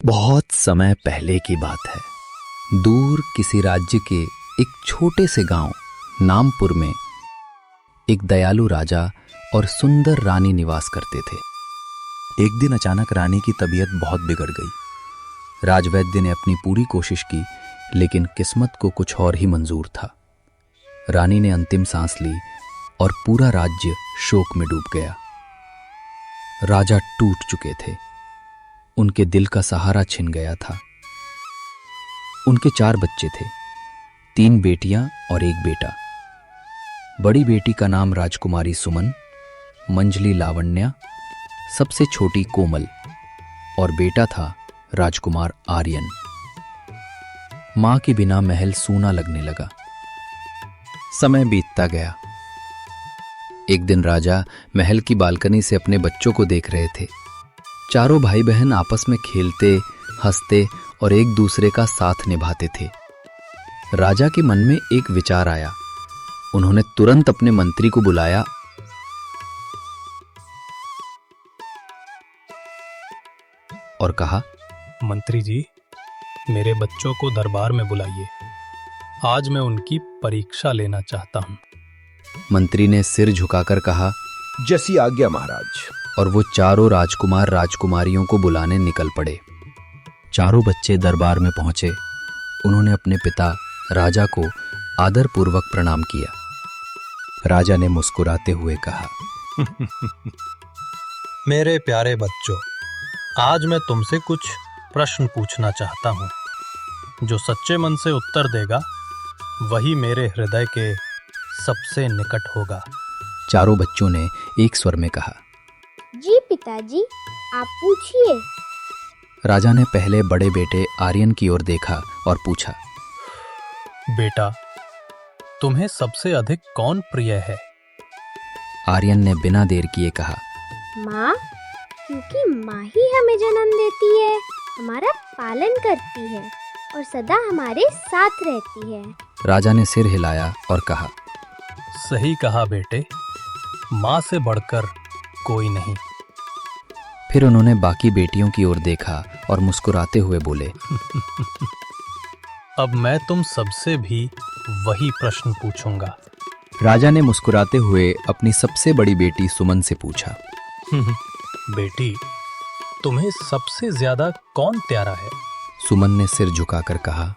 बहुत समय पहले की बात है। दूर किसी राज्य के एक छोटे से गांव नामपुर में एक दयालु राजा और सुंदर रानी निवास करते थे। एक दिन अचानक रानी की तबीयत बहुत बिगड़ गई। राजवैद्य ने अपनी पूरी कोशिश की, लेकिन किस्मत को कुछ और ही मंजूर था। रानी ने अंतिम सांस ली और पूरा राज्य शोक में डूब गया। राजा टूट चुके थे, उनके दिल का सहारा छिन गया था। उनके 4 बच्चे थे, 3 बेटियां और 1 बेटा। बड़ी बेटी का नाम राजकुमारी सुमन, मंझली लावण्या, सबसे छोटी कोमल और बेटा था राजकुमार आर्यन। मां के बिना महल सूना लगने लगा। समय बीतता गया। एक दिन राजा महल की बालकनी से अपने बच्चों को देख रहे थे। चारों भाई बहन आपस में खेलते, हंसते और एक दूसरे का साथ निभाते थे। राजा के मन में एक विचार आया। उन्होंने तुरंत अपने मंत्री को बुलाया और कहा, मंत्री जी, मेरे बच्चों को दरबार में बुलाइए। आज मैं उनकी परीक्षा लेना चाहता हूं। मंत्री ने सिर झुकाकर कहा, जैसी आज्ञा महाराज। और वो चारों राजकुमार राजकुमारियों को बुलाने निकल पड़े। चारों बच्चे दरबार में पहुंचे। उन्होंने अपने पिता राजा को आदरपूर्वक प्रणाम किया। राजा ने मुस्कुराते हुए कहा, मेरे प्यारे बच्चों, आज मैं तुमसे कुछ प्रश्न पूछना चाहता हूं। जो सच्चे मन से उत्तर देगा वही मेरे हृदय के सबसे निकट होगा। चारों बच्चों ने एक स्वर में कहा, जी पिताजी, आप पूछिए। राजा ने पहले बड़े बेटे आर्यन की ओर देखा और पूछा, बेटा, तुम्हें सबसे अधिक कौन प्रिय है? आर्यन ने बिना देर किए कहा, माँ, क्योंकि माँ ही हमें जन्म देती है, हमारा पालन करती है और सदा हमारे साथ रहती है। राजा ने सिर हिलाया और कहा, सही कहा बेटे, माँ से बढ़कर कोई नहीं। फिर उन्होंने बाकी बेटियों की ओर देखा और मुस्कुराते हुए बोले, अब मैं तुम सबसे भी वही प्रश्न पूछूंगा। राजा ने मुस्कुराते हुए अपनी सबसे बड़ी बेटी सुमन से पूछा, बेटी, तुम्हें सबसे ज्यादा कौन प्यारा है? सुमन ने सिर झुकाकर कहा,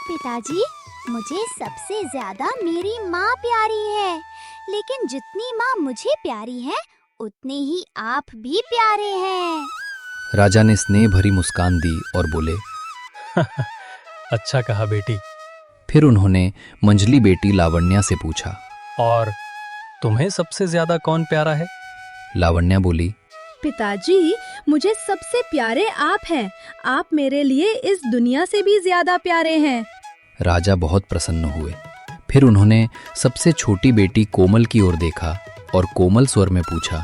पिताजी, मुझे सबसे ज्यादा मेरी माँ प्यारी है, लेकिन जितनी माँ मुझे प्यारी है उतने ही आप भी प्यारे हैं। राजा ने स्नेह भरी मुस्कान दी और बोले, अच्छा कहा बेटी। फिर उन्होंने मंझली बेटी लावण्या से पूछा, और तुम्हें सबसे ज्यादा कौन प्यारा है? लावण्या बोली, पिताजी, मुझे सबसे प्यारे आप हैं। आप मेरे लिए इस दुनिया से भी ज्यादा प्यारे हैं। राजा बहुत प्रसन्न हुए। फिर उन्होंने सबसे छोटी बेटी कोमल की ओर देखा और कोमल स्वर में पूछा,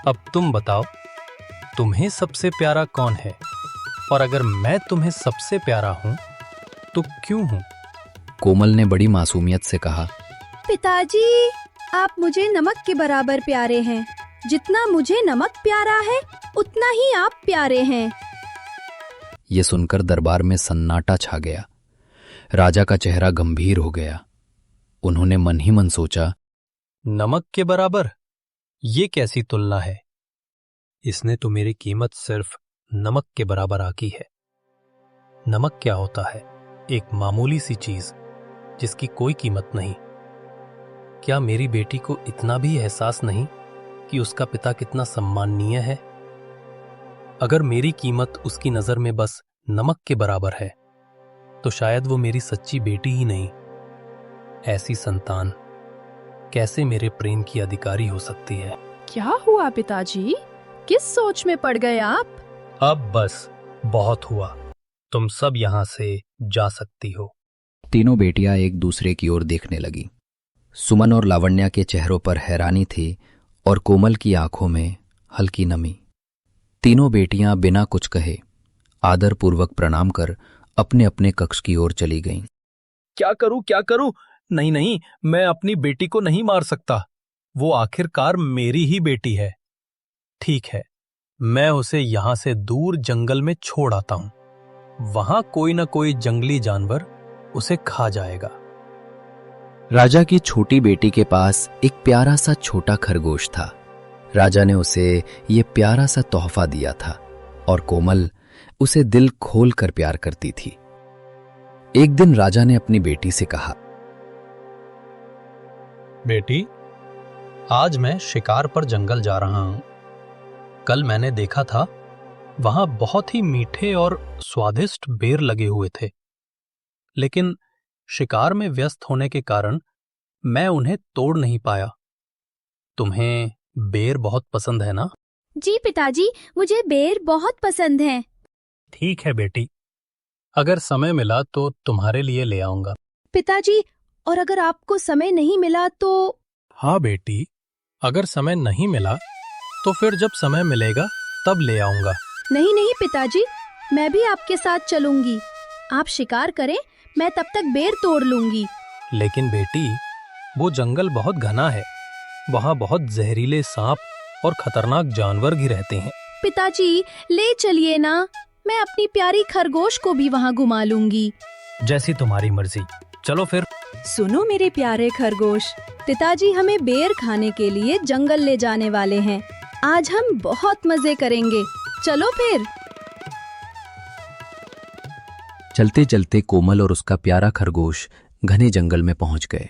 अब तुम बताओ, तुम्हें सबसे प्यारा कौन है? और अगर मैं तुम्हें सबसे प्यारा हूं तो क्यों हूं? कोमल ने बड़ी मासूमियत से कहा, पिताजी, आप मुझे नमक के बराबर प्यारे हैं। जितना मुझे नमक प्यारा है उतना ही आप प्यारे हैं। यह सुनकर दरबार में सन्नाटा छा गया। राजा का चेहरा गंभीर हो गया। उन्होंने मन ही मन सोचा, नमक के बराबर? ये कैसी तुलना है? इसने तो मेरी कीमत सिर्फ नमक के बराबर आकी है। नमक क्या होता है? एक मामूली सी चीज जिसकी कोई कीमत नहीं। क्या मेरी बेटी को इतना भी एहसास नहीं कि उसका पिता कितना सम्माननीय है? अगर मेरी कीमत उसकी नजर में बस नमक के बराबर है तो शायद वो मेरी सच्ची बेटी ही नहीं। ऐसी संतान कैसे मेरे प्रेम की अधिकारी हो सकती है? क्या हुआ पिताजी? किस सोच में पड़ गए आप? अब बस बहुत हुआ। तुम सब यहां से जा सकती हो। तीनों बेटियां एक दूसरे की ओर देखने लगी। सुमन और लावण्या के चेहरों पर हैरानी थी और कोमल की आंखों में हल्की नमी। तीनों बेटियां बिना कुछ कहे आदरपूर्वक प्रणाम कर अपने अपने कक्ष की ओर चली गईं। क्या करूं, क्या करूं? नहीं नहीं, मैं अपनी बेटी को नहीं मार सकता। वो आखिरकार मेरी ही बेटी है। ठीक है, मैं उसे यहां से दूर जंगल में छोड़ आता हूं। वहां कोई ना कोई जंगली जानवर उसे खा जाएगा। राजा की छोटी बेटी के पास एक प्यारा सा छोटा खरगोश था। राजा ने उसे ये प्यारा सा तोहफा दिया था और कोमल उसे दिल खोल कर प्यार करती थी। एक दिन राजा ने अपनी बेटी से कहा, बेटी, आज मैं शिकार पर जंगल जा रहा हूं। कल मैंने देखा था वहां बहुत ही मीठे और स्वादिष्ट बेर लगे हुए थे, लेकिन शिकार में व्यस्त होने के कारण मैं उन्हें तोड़ नहीं पाया। तुम्हें बेर बहुत पसंद है ना? जी पिताजी, मुझे बेर बहुत पसंद है। ठीक है बेटी, अगर समय मिला तो तुम्हारे लिए ले आऊंगा। पिताजी, और अगर आपको समय नहीं मिला तो? हाँ बेटी, अगर समय नहीं मिला तो फिर जब समय मिलेगा तब ले आऊंगा। नहीं नहीं पिताजी, मैं भी आपके साथ चलूंगी। आप शिकार करें, मैं तब तक बेर तोड़ लूंगी। लेकिन बेटी, वो जंगल बहुत घना है, वहां बहुत जहरीले सांप और खतरनाक जानवर भी रहते हैं। पिताजी, ले चलिए ना, मैं अपनी प्यारी खरगोश को भी वहां घुमा लूंगी। जैसी तुम्हारी मर्जी, चलो फिर। सुनो मेरे प्यारे खरगोश, पिताजी हमें बेर खाने के लिए जंगल ले जाने वाले हैं। आज हम बहुत मजे करेंगे, चलो फिर। चलते चलते कोमल और उसका प्यारा खरगोश घने जंगल में पहुंच गए।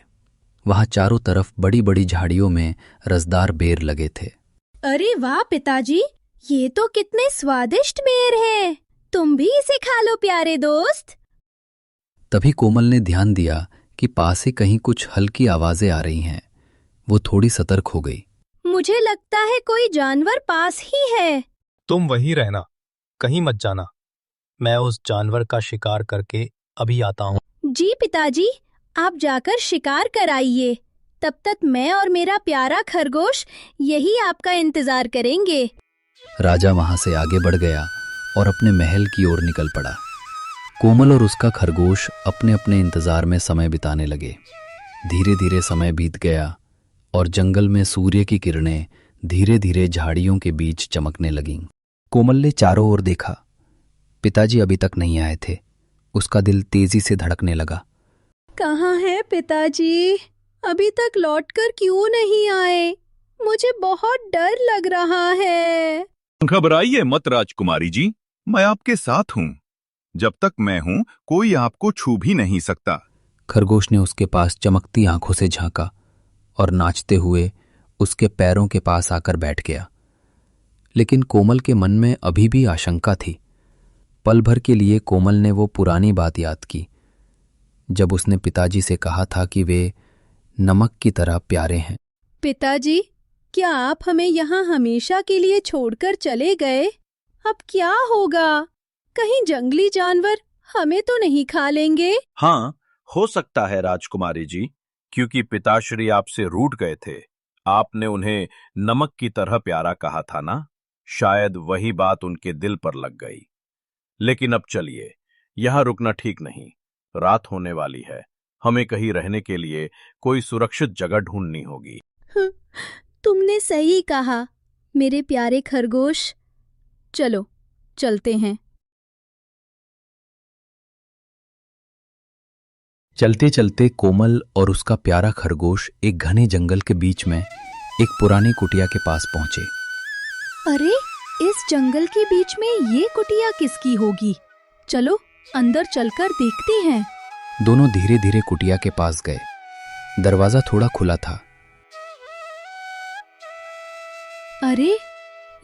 वहां चारों तरफ बड़ी बड़ी झाड़ियों में रसदार बेर लगे थे। अरे वाह पिताजी, ये तो कितने स्वादिष्ट बेर है। तुम भी इसे खा लो प्यारे दोस्त। तभी कोमल ने ध्यान दिया कि पास ही कहीं कुछ हल्की आवाजें आ रही हैं। वो थोड़ी सतर्क हो गई। मुझे लगता है कोई जानवर पास ही है। तुम वहीं रहना, कहीं मत जाना। मैं उस जानवर का शिकार करके अभी आता हूँ। जी पिताजी, आप जाकर शिकार कराइए। तब तक मैं और मेरा प्यारा खरगोश यही आपका इंतजार करेंगे। राजा वहां से आगे बढ़ गया और अपने महल की ओर निकल पड़ा। कोमल और उसका खरगोश अपने अपने इंतजार में समय बिताने लगे। धीरे धीरे समय बीत गया और जंगल में सूर्य की किरणें धीरे धीरे झाड़ियों के बीच चमकने लगीं। कोमल ने चारों ओर देखा। पिताजी अभी तक नहीं आए थे। उसका दिल तेजी से धड़कने लगा। कहाँ है पिताजी? अभी तक लौटकर क्यों नहीं आए? मुझे बहुत डर लग रहा है। घबराइए मत राजकुमारी जी, मैं आपके साथ हूँ। जब तक मैं हूँ कोई आपको छू भी नहीं सकता। खरगोश ने उसके पास चमकती आंखों से झांका और नाचते हुए उसके पैरों के पास आकर बैठ गया। लेकिन कोमल के मन में अभी भी आशंका थी। पल भर के लिए कोमल ने वो पुरानी बात याद की, जब उसने पिताजी से कहा था कि वे नमक की तरह प्यारे हैं। पिताजी, क्या आप हमें यहाँ हमेशा के लिए छोड़कर चले गए? अब क्या होगा? कहीं जंगली जानवर हमें तो नहीं खा लेंगे? हाँ, हो सकता है राजकुमारी जी, क्योंकि पिताश्री आपसे रूठ गए थे। आपने उन्हें नमक की तरह प्यारा कहा था ना, शायद वही बात उनके दिल पर लग गई। लेकिन अब चलिए, यहाँ रुकना ठीक नहीं। रात होने वाली है, हमें कहीं रहने के लिए कोई सुरक्षित जगह ढूंढनी होगी। तुमने सही कहा मेरे प्यारे खरगोश। चलो चलते हैं। चलते चलते कोमल और उसका प्यारा खरगोश एक घने जंगल के बीच में एक पुरानी कुटिया के पास पहुंचे। अरे, इस जंगल के बीच में ये कुटिया किसकी होगी? चलो अंदर चलकर देखते हैं। दोनों धीरे धीरे कुटिया के पास गए। दरवाजा थोड़ा खुला था। अरे,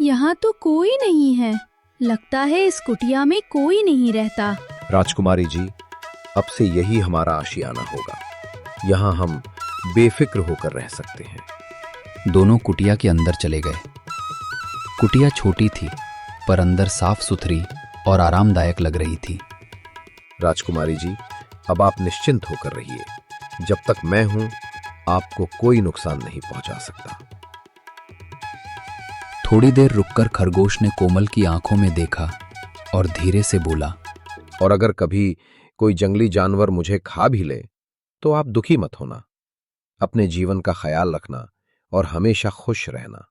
यहाँ तो कोई नहीं है। लगता है इस कुटिया में कोई नहीं रहता। राजकुमारी जी, अब से यही हमारा आशियाना होगा। यहाँ हम बेफिक्र होकर रह सकते हैं। दोनों कुटिया के अंदर चले गए। कुटिया छोटी थी, पर अंदर साफ सुथरी और आरामदायक लग रही थी। राजकुमारी जी, अब आप निश्चिंत होकर रहिए। जब तक मैं हूं, आपको कोई नुकसान नहीं पहुंचा सकता। थोड़ी देर रुककर खरगोश ने कोमल की आंखों में देखा और धीरे से बोला, और अगर कभी कोई जंगली जानवर मुझे खा भी ले तो आप दुखी मत होना। अपने जीवन का ख्याल रखना और हमेशा खुश रहना।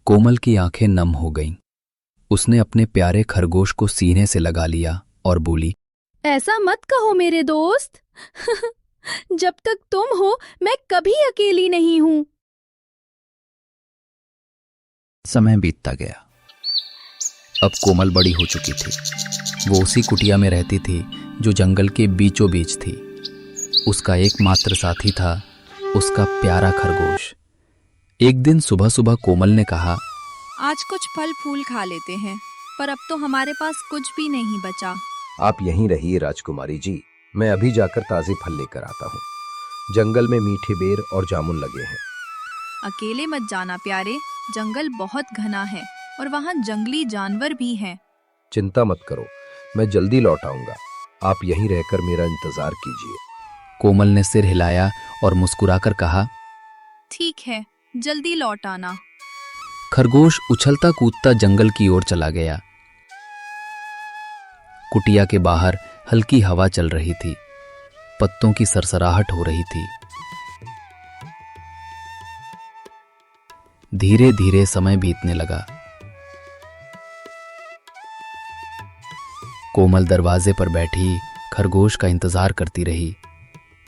कोमल की आंखें नम हो गईं। उसने अपने प्यारे खरगोश को सीने से लगा लिया और बोली, ऐसा मत कहो मेरे दोस्त। जब तक तुम हो मैं कभी अकेली नहीं हूं। समय बीतता गया। अब कोमल बड़ी हो चुकी थी। वो उसी कुटिया में रहती थी जो जंगल के बीचों बीच थी। उसका एकमात्र साथी था उसका प्यारा खरगोश। एक दिन सुबह सुबह कोमल ने कहा, आज कुछ फल फूल खा लेते हैं, पर अब तो हमारे पास कुछ भी नहीं बचा। आप यहीं रहिए राजकुमारी जी, मैं अभी जाकर ताजे फल लेकर आता हूँ। जंगल में मीठे बेर और जामुन लगे हैं। अकेले मत जाना प्यारे, जंगल बहुत घना है और वहाँ जंगली जानवर भी हैं। चिंता मत करो, मैं जल्दी लौट आऊंगा। आप यहीं रहकर मेरा इंतजार कीजिए। कोमल ने सिर हिलाया और मुस्कुराकर कहा, ठीक है, जल्दी लौट आना। खरगोश उछलता कूदता जंगल की ओर चला गया। कुटिया के बाहर हल्की हवा चल रही थी। पत्तों की सरसराहट हो रही थी। धीरे धीरे समय बीतने लगा। कोमल दरवाजे पर बैठी खरगोश का इंतजार करती रही,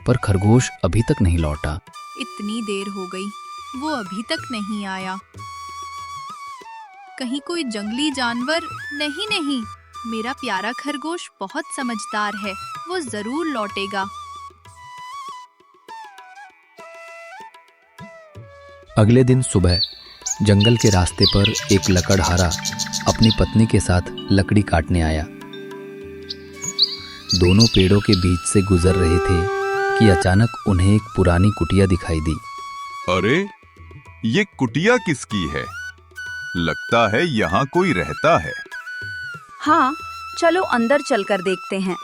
पर खरगोश अभी तक नहीं लौटा। इतनी देर हो गई, वो अभी तक नहीं आया। कहीं कोई जंगली जानवर? नहीं नहीं, मेरा प्यारा खरगोश बहुत समझदार है, वो जरूर लौटेगा। अगले दिन सुबह जंगल के रास्ते पर एक लकड़हारा अपनी पत्नी के साथ लकड़ी काटने आया। दोनों पेड़ों के बीच से गुजर रहे थे कि अचानक उन्हें एक पुरानी कुटिया दिखाई दी। अरे, ये कुटिया किसकी है? लगता है यहाँ कोई रहता है। हाँ, चलो अंदर चलकर देखते हैं।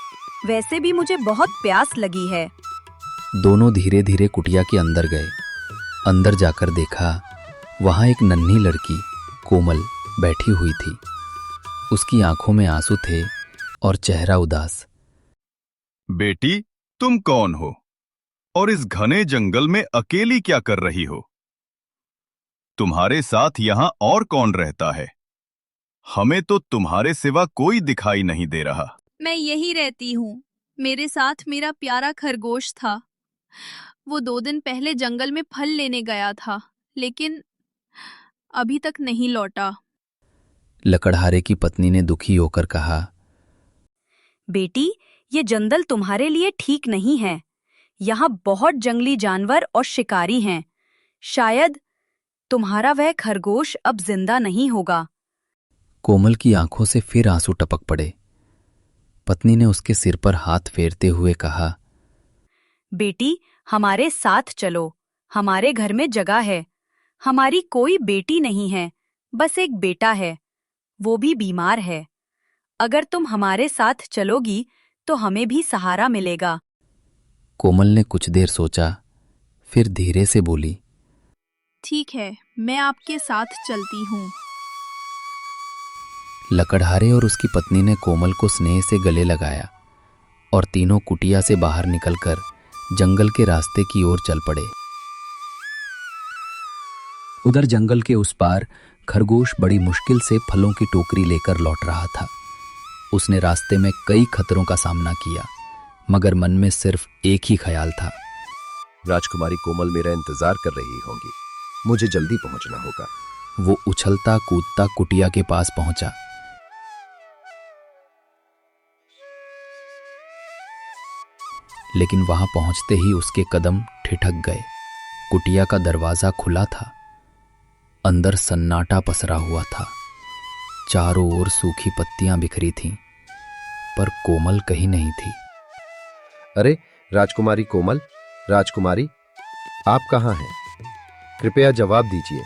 वैसे भी मुझे बहुत प्यास लगी है। दोनों धीरे धीरे कुटिया के अंदर गए। अंदर जाकर देखा, वहां एक नन्ही लड़की कोमल बैठी हुई थी। उसकी आंखों में आंसू थे और चेहरा उदास। बेटी, तुम कौन हो और इस घने जंगल में अकेली क्या कर रही हो? तुम्हारे साथ यहाँ और कौन रहता है? हमें तो तुम्हारे सिवा कोई दिखाई नहीं दे रहा। मैं यही रहती हूँ। मेरे साथ मेरा प्यारा खरगोश था। वो 2 दिन पहले जंगल में फल लेने गया था, लेकिन अभी तक नहीं लौटा। लकड़हारे की पत्नी ने दुखी होकर कहा, बेटी, ये जंगल तुम्हारे लिए ठीक नहीं है। यहाँ बहुत जंगली जानवर और शिकारी हैं। शायद तुम्हारा वह खरगोश अब जिंदा नहीं होगा। कोमल की आंखों से फिर आंसू टपक पड़े। पत्नी ने उसके सिर पर हाथ फेरते हुए कहा, बेटी, हमारे साथ चलो। हमारे घर में जगह है। हमारी कोई बेटी नहीं है, बस एक बेटा है। वो भी बीमार है। अगर तुम हमारे साथ चलोगी तो हमें भी सहारा मिलेगा। कोमल ने कुछ देर सोचा, फिर धीरे से बोली, ठीक है, मैं आपके साथ चलती हूँ। लकड़हारे और उसकी पत्नी ने कोमल को स्नेह से गले लगाया और तीनों कुटिया से बाहर निकलकर जंगल के रास्ते की ओर चल पड़े। उधर जंगल के उस पार खरगोश बड़ी मुश्किल से फलों की टोकरी लेकर लौट रहा था। उसने रास्ते में कई खतरों का सामना किया, मगर मन में सिर्फ एक ही ख्याल था, राजकुमारी कोमल मेरा इंतजार कर रही होंगी। मुझे जल्दी पहुंचना होगा। वो उछलता कूदता कुटिया के पास पहुंचा। लेकिन वहां पहुंचते ही उसके कदम ठिठक गए। कुटिया का दरवाजा खुला था। अंदर सन्नाटा पसरा हुआ था। चारों ओर सूखी पत्तियां बिखरी थीं, पर कोमल कहीं नहीं थी। अरे राजकुमारी कोमल, राजकुमारी, आप कहाँ हैं? कृपया जवाब दीजिए,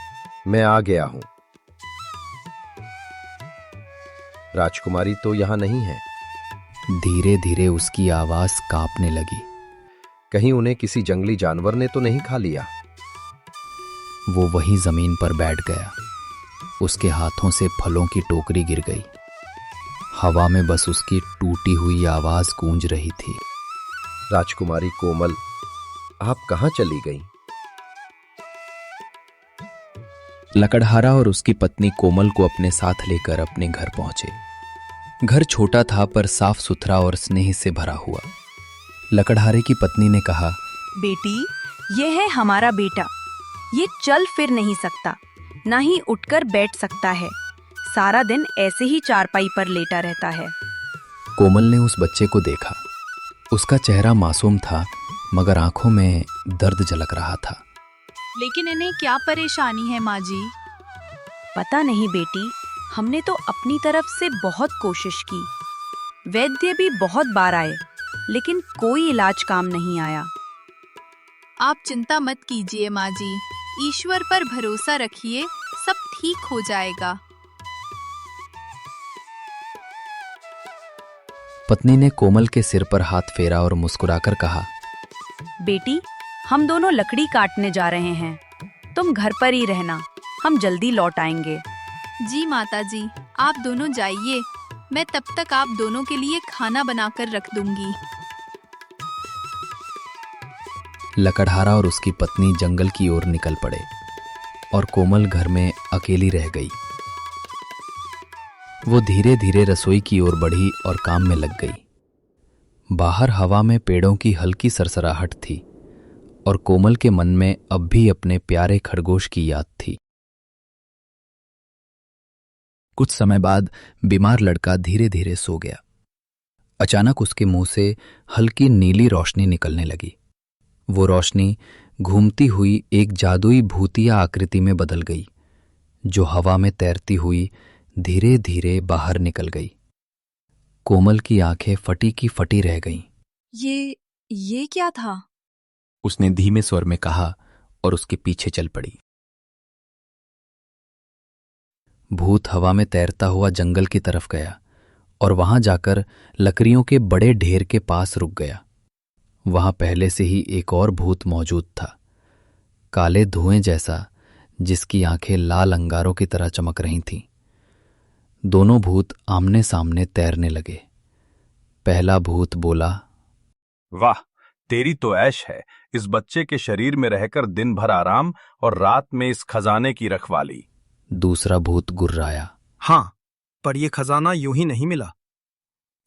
मैं आ गया हूं। राजकुमारी तो यहां नहीं है। धीरे धीरे उसकी आवाज कांपने लगी। कहीं उन्हें किसी जंगली जानवर ने तो नहीं खा लिया? वो वहीं जमीन पर बैठ गया। उसके हाथों से फलों की टोकरी गिर गई। हवा में बस उसकी टूटी हुई आवाज गूंज रही थी। राजकुमारी कोमल, आप कहां चली गईं? लकड़हारा और उसकी पत्नी कोमल को अपने साथ लेकर अपने घर पहुंचे। घर छोटा था पर साफ सुथरा और स्नेह से भरा हुआ। लकड़हारे की पत्नी ने कहा, बेटी, ये है हमारा बेटा। ये चल फिर नहीं सकता, ना ही उठकर बैठ सकता है। सारा दिन ऐसे ही चारपाई पर लेटा रहता है। कोमल ने उस बच्चे को देखा। उसका चेहरा मासूम था, मगर आंखों में दर्द झलक रहा था। लेकिन इन्हें क्या परेशानी है माँ जी? पता नहीं बेटी, हमने तो अपनी तरफ से बहुत कोशिश की। वैद्य भी बहुत बार आए, लेकिन कोई इलाज काम नहीं आया। आप चिंता मत कीजिए माँ जी, ईश्वर पर भरोसा रखिए, सब ठीक हो जाएगा। पत्नी ने कोमल के सिर पर हाथ फेरा और मुस्कुराकर कहा, बेटी, हम दोनों लकड़ी काटने जा रहे हैं। तुम घर पर ही रहना, हम जल्दी लौट आएंगे। जी माता जी, आप दोनों जाइए, मैं तब तक आप दोनों के लिए खाना बनाकर रख दूंगी। लकड़हारा और उसकी पत्नी जंगल की ओर निकल पड़े और कोमल घर में अकेली रह गई। वो धीरे धीरे रसोई की ओर बढ़ी और काम में लग गई। बाहर हवा में पेड़ों की हल्की सरसराहट थी और कोमल के मन में अब भी अपने प्यारे खरगोश की याद थी। कुछ समय बाद बीमार लड़का धीरे धीरे सो गया। अचानक उसके मुंह से हल्की नीली रोशनी निकलने लगी। वो रोशनी घूमती हुई एक जादुई भूतिया आकृति में बदल गई, जो हवा में तैरती हुई धीरे धीरे बाहर निकल गई। कोमल की आंखें फटी की फटी रह गईं। ये क्या था? उसने धीमे स्वर में कहा और उसके पीछे चल पड़ी। भूत हवा में तैरता हुआ जंगल की तरफ गया और वहां जाकर लकड़ियों के बड़े ढेर के पास रुक गया। वहां पहले से ही एक और भूत मौजूद था, काले धुएं जैसा, जिसकी आंखें लाल अंगारों की तरह चमक रही थीं। दोनों भूत आमने सामने तैरने लगे। पहला भूत बोला, वाह, तेरी तो ऐश है, इस बच्चे के शरीर में रहकर दिन भर आराम और रात में इस खजाने की रखवाली। दूसरा भूत गुर्राया, हाँ, पर यह खजाना यूं ही नहीं मिला।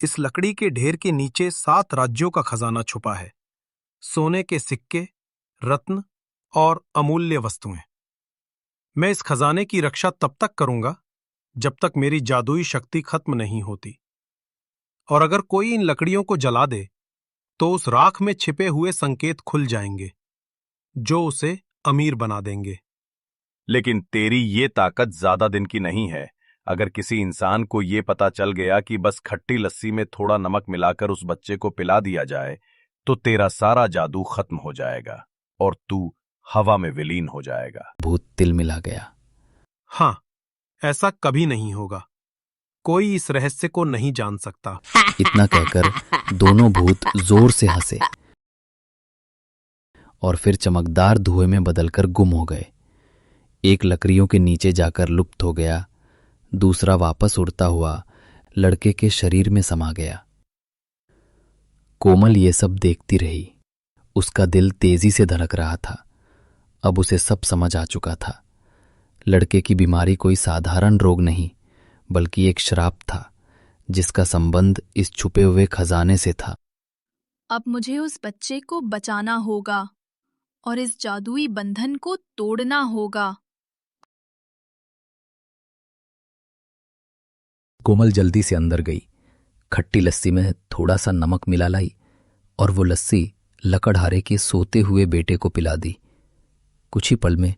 इस लकड़ी के ढेर के नीचे 7 राज्यों का खजाना छुपा है। सोने के सिक्के, रत्न और अमूल्य वस्तुएं। मैं इस खजाने की रक्षा तब तक करूंगा जब तक मेरी जादुई शक्ति खत्म नहीं होती। और अगर कोई इन लकड़ियों को जला दे तो उस राख में छिपे हुए संकेत खुल जाएंगे, जो उसे अमीर बना देंगे। लेकिन तेरी ये ताकत ज्यादा दिन की नहीं है। अगर किसी इंसान को ये पता चल गया कि बस खट्टी लस्सी में थोड़ा नमक मिलाकर उस बच्चे को पिला दिया जाए, तो तेरा सारा जादू खत्म हो जाएगा और तू हवा में विलीन हो जाएगा। भूत तिल मिला गया। हाँ, ऐसा कभी नहीं होगा। कोई इस रहस्य को नहीं जान सकता। इतना कहकर दोनों भूत जोर से हंसे और फिर चमकदार धुएं में बदलकर गुम हो गए। एक लकड़ियों के नीचे जाकर लुप्त हो गया, दूसरा वापस उड़ता हुआ लड़के के शरीर में समा गया। कोमल ये सब देखती रही। उसका दिल तेजी से धड़क रहा था। अब उसे सब समझ आ चुका था। लड़के की बीमारी कोई साधारण रोग नहीं, बल्कि एक श्राप था, जिसका संबंध इस छुपे हुए खजाने से था। अब मुझे उस बच्चे को बचाना होगा और इस जादुई बंधन को तोड़ना होगा। कोमल जल्दी से अंदर गई, खट्टी लस्सी में थोड़ा सा नमक मिला लाई और वो लस्सी लकड़हारे के सोते हुए बेटे को पिला दी। कुछ ही पल में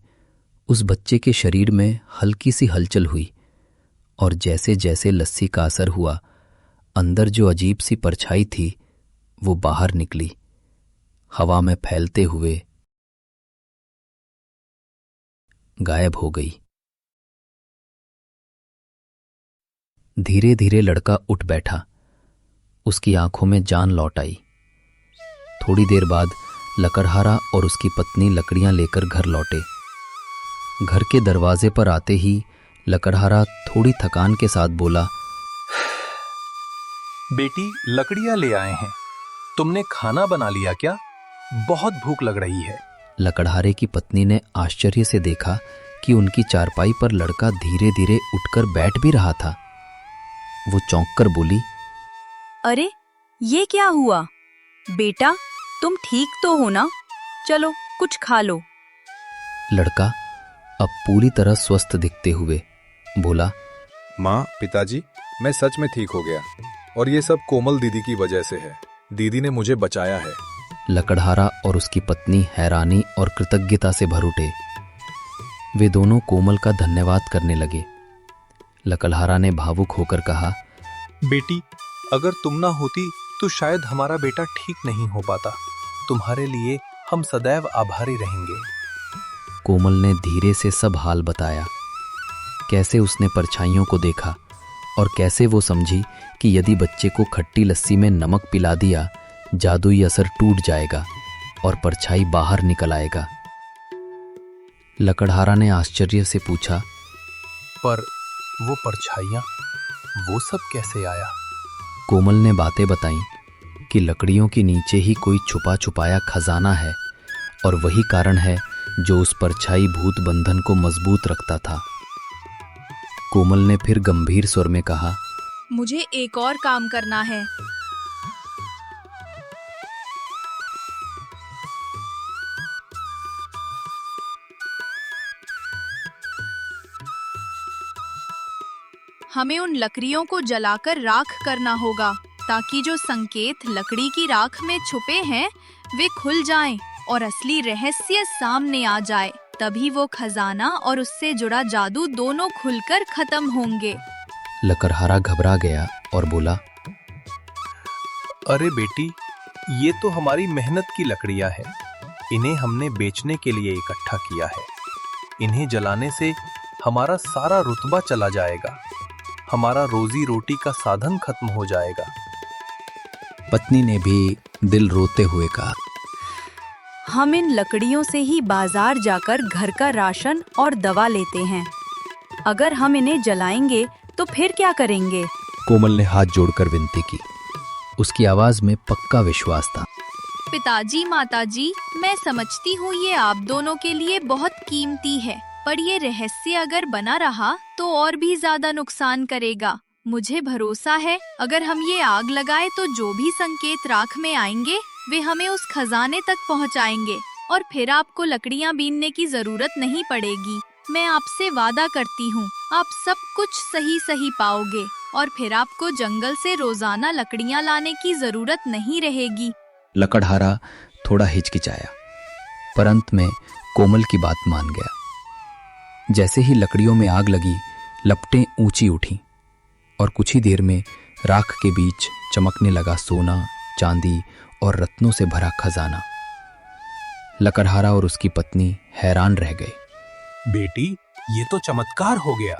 उस बच्चे के शरीर में हल्की सी हलचल हुई और जैसे जैसे लस्सी का असर हुआ, अंदर जो अजीब सी परछाई थी वो बाहर निकली, हवा में फैलते हुए गायब हो गई। धीरे धीरे लड़का उठ बैठा। उसकी आंखों में जान लौट आई। थोड़ी देर बाद लकड़हारा और उसकी पत्नी लकड़ियां लेकर घर लौटे। घर के दरवाजे पर आते ही लकड़हारा थोड़ी थकान के साथ बोला, बेटी, लकड़ियां ले आए हैं। तुमने खाना बना लिया क्या? बहुत भूख लग रही है। लकड़हारे की पत्नी ने आश्चर्य से देखा कि उनकी चारपाई पर लड़का धीरे धीरे उठकर बैठ भी रहा था। वो चौंककर बोली, अरे ये क्या हुआ? बेटा तुम ठीक तो हो ना? चलो कुछ खा लो। लड़का अब पूरी तरह स्वस्थ दिखते हुए बोला, माँ, पिताजी, मैं सच में ठीक हो गया और ये सब कोमल दीदी की वजह से है। दीदी ने मुझे बचाया है। लकड़हारा और उसकी पत्नी हैरानी और कृतज्ञता से भर उठे। वे दोनों कोमल का धन्यवाद करने लगे। लकड़हारा ने भावुक होकर कहा, बेटी, अगर तुम ना होती तो शायद हमारा बेटा ठीक नहीं हो पाता। तुम्हारे लिए हम सदैव आभारी रहेंगे। कोमल ने धीरे से सब हाल बताया, कैसे उसने परछाइयों को देखा और कैसे वो समझी कि यदि बच्चे को खट्टी लस्सी में नमक पिला दिया, जादुई असर टूट जाएगा और परछाई बाहर निकल आएगा। लकड़हारा ने आश्चर्य से पूछा, पर वो परछाइयां, वो सब कैसे आया? कोमल ने बातें बताईं कि लकड़ियों के नीचे ही कोई छुपा छुपाया खजाना है और वही कारण है जो उस परछाई भूत बंधन को मजबूत रखता था। कोमल ने फिर गंभीर स्वर में कहा, मुझे एक और काम करना है। हमें उन लकड़ियों को जलाकर राख करना होगा ताकि जो संकेत लकड़ी की राख में छुपे हैं वे खुल जाएं और असली रहस्य सामने आ जाए। तभी वो खजाना और उससे जुड़ा जादू दोनों खुलकर खत्म होंगे। लकड़हारा घबरा गया और बोला, अरे बेटी, ये तो हमारी मेहनत की लकड़ियां हैं। इन्हें हमने बेचने के लिए इकट्ठा किया है। इन्हें जलाने से हमारा सारा रुतबा चला जाएगा। हमारा रोजी रोटी का साधन खत्म हो जाएगा। पत्नी ने भी दिल रोते हुए कहा, हम इन लकड़ियों से ही बाजार जाकर घर का राशन और दवा लेते हैं। अगर हम इन्हें जलाएंगे तो फिर क्या करेंगे? कोमल ने हाथ जोड़कर विनती की। उसकी आवाज में पक्का विश्वास था। पिताजी, माताजी, मैं समझती हूँ ये आप दोनों के लिए बहुत कीमती है, पर ये रहस्य अगर बना रहा तो और भी ज्यादा नुकसान करेगा। मुझे भरोसा है अगर हम ये आग लगाए तो जो भी संकेत राख में आएंगे वे हमें उस खजाने तक पहुंचाएंगे और फिर आपको लकड़ियां बीनने की जरूरत नहीं पड़ेगी। मैं आपसे वादा करती हूँ आप सब कुछ सही सही पाओगे और फिर आपको जंगल से रोजाना लकड़ियां लाने की जरूरत नहीं रहेगी। लकड़हारा थोड़ा हिचकिचाया, पर अंत में कोमल की बात मान गया। जैसे ही लकड़ियों में आग लगी, लपटें ऊंची उठीं और कुछ ही देर में राख के बीच चमकने लगा सोना, चांदी और रत्नों से भरा खजाना। लकड़हारा और उसकी पत्नी हैरान रह गए। बेटी, ये तो चमत्कार हो गया।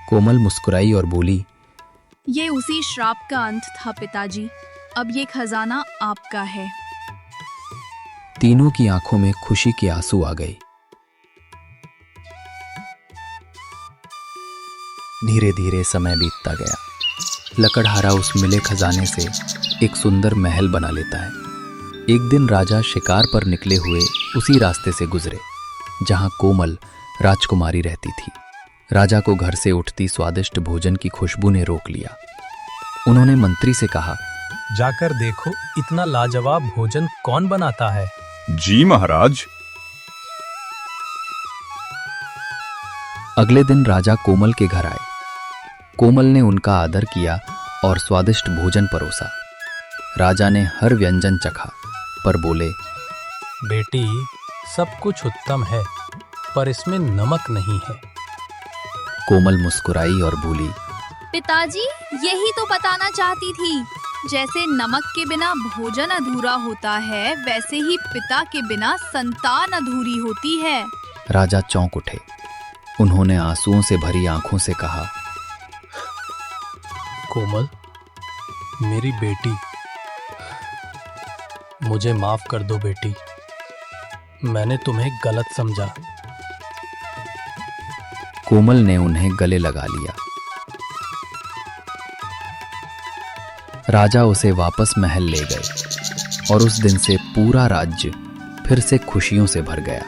कोमल मुस्कुराई और बोली, ये उसी श्राप का अंत था पिताजी। अब ये खजाना आपका है। तीनों की आंखों में खुशी के आंसू आ गए। धीरे धीरे समय बीतता गया। लकड़हारा उस मिले खजाने से एक सुंदर महल बना लेता है। एक दिन राजा शिकार पर निकले हुए उसी रास्ते से गुजरे जहां कोमल राजकुमारी रहती थी। राजा को घर से उठती स्वादिष्ट भोजन की खुशबू ने रोक लिया। उन्होंने मंत्री से कहा, जाकर देखो इतना लाजवाब भोजन कौन बनाता है। जी महाराज। अगले दिन राजा कोमल के घर आए। कोमल ने उनका आदर किया और स्वादिष्ट भोजन परोसा। राजा ने हर व्यंजन चखा पर बोले, बेटी, सब कुछ उत्तम है पर इसमें नमक नहीं है। कोमल मुस्कुराई और बोली, पिताजी, यही तो बताना चाहती थी। जैसे नमक के बिना भोजन अधूरा होता है, वैसे ही पिता के बिना संतान अधूरी होती है। राजा चौंक उठे। उन्होंने आंसुओं से भरी आंखों से कहा, कोमल, मेरी बेटी, मुझे माफ कर दो बेटी। मैंने तुम्हें गलत समझा। कोमल ने उन्हें गले लगा लिया। राजा उसे वापस महल ले गए और उस दिन से पूरा राज्य फिर से खुशियों से भर गया।